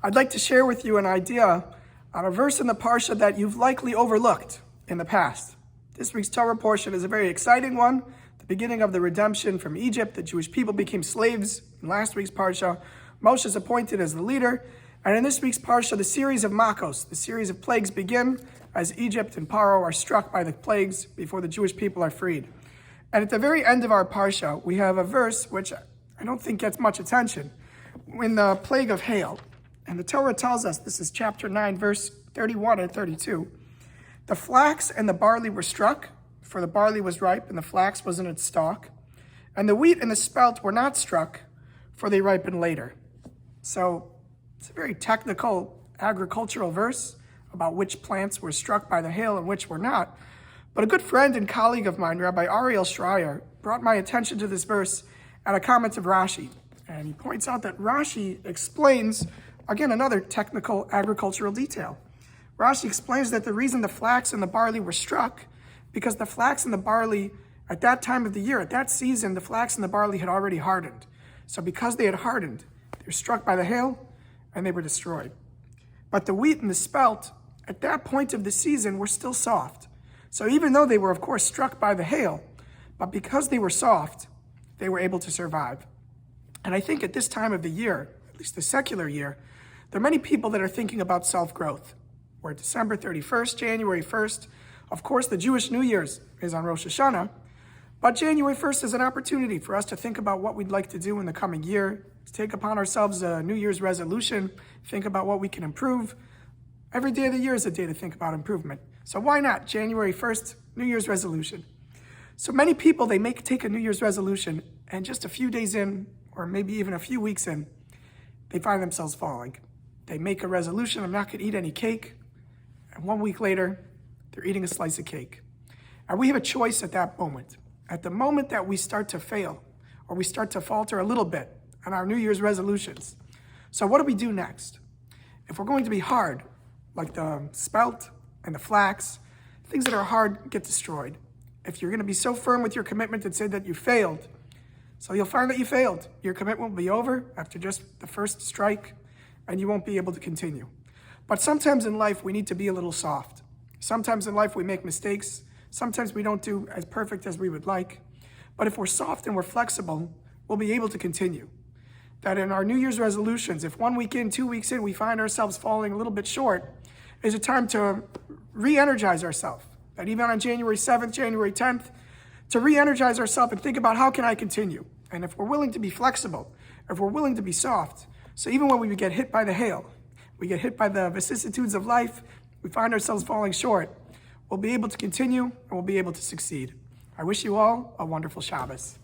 I'd like to share with you an idea on a verse in the Parsha that you've likely overlooked in the past. This week's Torah portion is a very exciting one, the beginning of the redemption from Egypt. The Jewish people became slaves. In last week's Parsha, Moshe is appointed as the leader. And in this week's Parsha, the series of Makos, the series of plagues begin as Egypt and Paro are struck by the plagues before the Jewish people are freed. And at the very end of our Parsha, we have a verse which I don't think gets much attention, in the plague of hail. And the Torah tells us, this is chapter 9, verse 31 and 32, the flax and the barley were struck, for the barley was ripe and the flax was in its stalk. And the wheat and the spelt were not struck, for they ripened later. So it's a very technical agricultural verse about which plants were struck by the hail and which were not. But a good friend and colleague of mine, Rabbi Ariel Schreier, brought my attention to this verse at a comment of Rashi. And he points out that Rashi explains, again, another technical agricultural detail. Rashi explains that the reason the flax and the barley were struck, because the flax and the barley, at that time of the year, at that season, the flax and the barley had already hardened. So because they had hardened, they were struck by the hail and they were destroyed. But the wheat and the spelt, at that point of the season, were still soft. So even though they were, of course, struck by the hail, but because they were soft, they were able to survive. And I think at this time of the year, at least the secular year, there are many people that are thinking about self-growth. We're December 31st, January 1st. Of course, the Jewish New Year's is on Rosh Hashanah, but January 1st is an opportunity for us to think about what we'd like to do in the coming year, to take upon ourselves a New Year's resolution, think about what we can improve. Every day of the year is a day to think about improvement. So why not January 1st, New Year's resolution? So many people, they take a New Year's resolution, and just a few days in, or maybe even a few weeks in, they find themselves falling. They make a resolution, I'm not going to eat any cake, and 1 week later, they're eating a slice of cake. And we have a choice at that moment. At the moment that we start to fail, or we start to falter a little bit on our New Year's resolutions. So what do we do next? If we're going to be hard, like the spelt and the flax, things that are hard get destroyed. If you're going to be so firm with your commitment and say that you failed, so you'll find that you failed. Your commitment will be over after just the first strike, and you won't be able to continue. But sometimes in life, we need to be a little soft. Sometimes in life, we make mistakes. Sometimes we don't do as perfect as we would like. But if we're soft and we're flexible, we'll be able to continue. That in our New Year's resolutions, if 1 week in, 2 weeks in, we find ourselves falling a little bit short, is a time to re-energize ourselves. That even on January 7th, January 10th, to re-energize ourselves and think about how can I continue? And if we're willing to be flexible, if we're willing to be soft, so even when we get hit by the hail, we get hit by the vicissitudes of life, we find ourselves falling short, we'll be able to continue and we'll be able to succeed. I wish you all a wonderful Shabbos.